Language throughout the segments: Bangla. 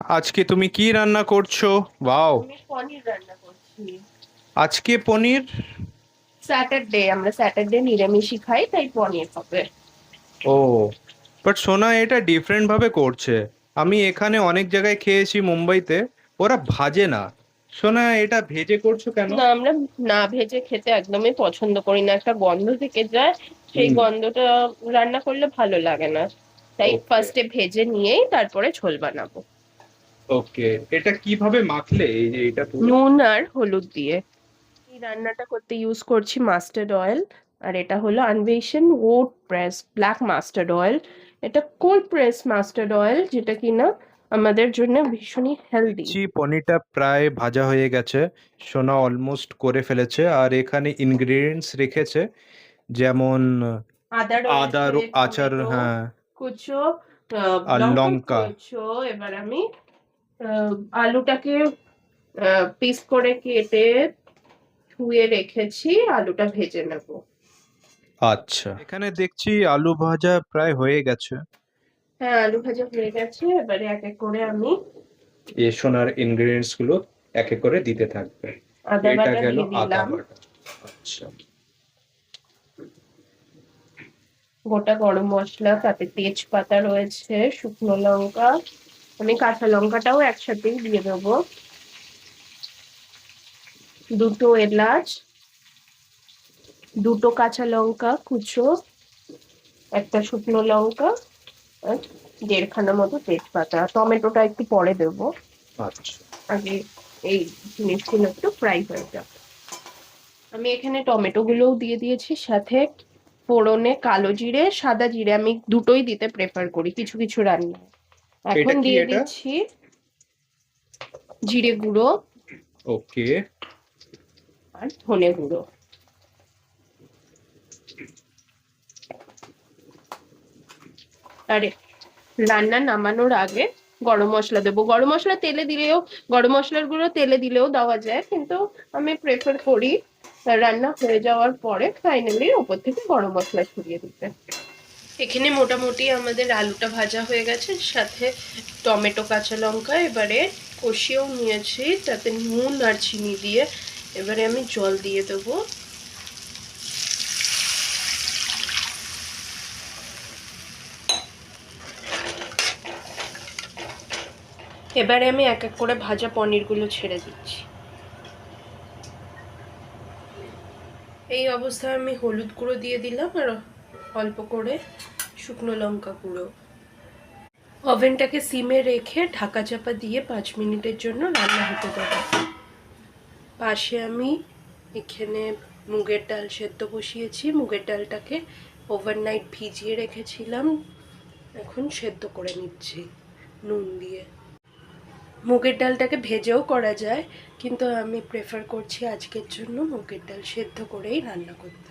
আজকে তুমি কি রান্না করছো? ওয়াও। আমি পনির রান্না করছি। আজকে পনির? স্যাটারডে, আমরা স্যাটারডে নিরামিষই খাই, তাই পনির হবে। ও, বাট সোনা এটা ডিফারেন্ট ভাবে করছে। আমি এখানে অনেক জায়গায় খেয়েছি মুম্বাইতে, ওরা ভাজে না। সোনা এটা ভেজে করছো কেন? না, আমরা না ভেজে খেতে একদমই পছন্দ করি না, একটা গন্ধ থেকে যায়। সেই হুম। গন্ধটা রান্না করলে ভালো লাগে না। তাই ওকে। ফার্স্টে ভেজে নিয়েই তারপরে ঝোল বানাবো। ওকে, এটা কিভাবে মাখলে এই যে এটা পুরো? নুন আর হলুদ দিয়ে। এই রান্নাটা করতে ইউজ করছি মাস্টার্ড অয়েল। আর এটা হলো আনভেশন ওট প্রেস ব্ল্যাক মাস্টার্ড অয়েল। এটা কোল্ড প্রেস মাস্টার্ড অয়েল, যেটা কিনা আমাদের জন্য ভীষণই হেলদি। দেখছি পনিরটা প্রায় ভাজা হয়ে গেছে। সোনা অলমোস্ট করে ফেলেছে, আর এখানে ইনগ্রেডিয়েন্টস রেখেছে, যেমন আদা আদা, রয়েছে, আচার, টমেটো হ্যাঁ, কুচো, আর লঙ্কা লঙ্কা। কুচো। এবার আমি আহ, আলুটাকে পিস করে কেটে ধুয়ে রেখেছি, আলুটা ভেজে নেব। আচ্ছা, এখানে দেখছি আলু ভাজা প্রায় হয়ে গেছে। হ্যাঁ, আলু ভাজা হয়ে গেছে, এবারে এক এক করে আমি এ সোনার ইনগ্রেডিয়েন্টস গুলো এক এক করে দিতে থাকবে। আদা এটা বাটা গেল দিয়ে আদা দিলাম। বাটা। আচ্ছা। গোটা গরম মশলা, তাতে তেজপাতা রয়েছে, শুকনো লঙ্কা, আমি কাঁচা লঙ্কাটাও একসাথেই দিয়ে দেবো, দুটো এলাচ, দুটো কাঁচা লঙ্কা কুচো, একটা শুকনো লঙ্কা, আর দেড়খানা মতো তেজপাতা। টমেটোটা একটু পরে দেবো, আচ্ছা। আগে এই জিনিসগুলো একটু ফ্রাই হয়ে যাবে। আমি এখানে টমেটো গুলোও দিয়ে দিয়েছি, সাথে ফোড়নে কালো জিরে সাদা জিরে আমি দুটোই দিতে প্রেফার করি কিছু কিছু রান্নায়। এখন এটা কি দিয়ে এটা? দিচ্ছি জিরে গুঁড়ো ওকে। আর ধনে গুঁড়ো। আর রান্না নামানোর আগে গরম মশলা দেবো। গরম মশলা তেলে দিলেও, গরম মশলার গুঁড়ো তেলে দিলেও দেওয়া যায়, কিন্তু আমি প্রেফার করি রান্না হয়ে যাওয়ার পরে ফাইনালি ওপর থেকে গরম মশলা ছড়িয়ে দিতে। এখানে মোটামুটি আমাদের আলুটা ভাজা হয়ে গেছে, সাথে টমেটো কাঁচা লঙ্কা এবারে কষিয়েও নিয়েছি, তাতে নুন আর চিনি দিয়ে এবারে আমি জল দিয়ে দেবো। এবারে আমি এক এক করে ভাজা পনিরগুলো ছেড়ে দিচ্ছি। এই অবস্থায় আমি হলুদ গুঁড়ো দিয়ে দিলাম, আর অল্প করে শুকনো লঙ্কা গুঁড়ো। ওভেনটাকে সিমে রেখে ঢাকা চাপা দিয়ে 5 মিনিটের জন্য রান্না হতে দেবো। পাশে আমি এখানে মুগের ডাল সেদ্ধ বসিয়েছি। মুগের ডালটাকে ওভারনাইট ভিজিয়ে রেখেছিলাম, এখন সেদ্ধ করে নিচ্ছি নুন দিয়ে। মুগের ডালটাকে ভেজেও করা যায়, কিন্তু আমি প্রেফার করছি আজকের জন্য মুগের ডাল সেদ্ধ করেই রান্না করতে।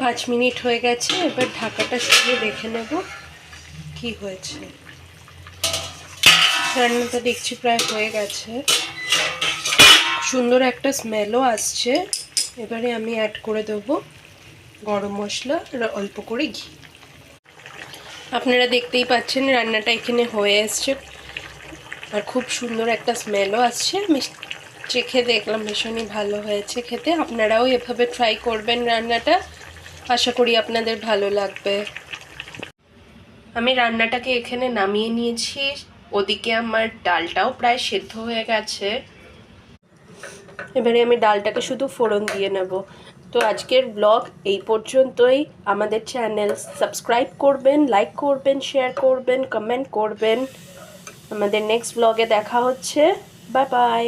5 মিনিট হয়ে গেছে, এবার ঢাকাটা সরিয়ে দেখে নেব কি হয়েছে। রান্নাটা দেখছি প্রায় হয়ে গেছে, সুন্দর একটা স্মেলও আসছে। এবারে আমি অ্যাড করে দেবো গরম মশলা আর অল্প করে ঘি। আপনারা দেখতেই পাচ্ছেন রান্নাটা এখানে হয়ে এসছে, আর খুব সুন্দর একটা স্মেলও আসছে। আমি চেখে দেখলাম ভীষণই ভালো হয়েছে খেতে। আপনারাও এভাবে ট্রাই করবেন রান্নাটা, আশা করি আপনাদের ভালো লাগবে। আমি রান্নাটাকে এখানে নামিয়ে নিয়েছি, ওদিকে আমার ডালটাও প্রায় সেদ্ধ হয়ে গেছে। এবারে আমি ডালটাকে শুধু ফোড়ন দিয়ে নেব। তো আজকের ব্লগ এই পর্যন্তই। আমাদের চ্যানেল সাবস্ক্রাইব করবেন, লাইক করবেন, শেয়ার করবেন, কমেন্ট করবেন। আমাদের নেক্সট ব্লগে দেখা হচ্ছে। Bye bye.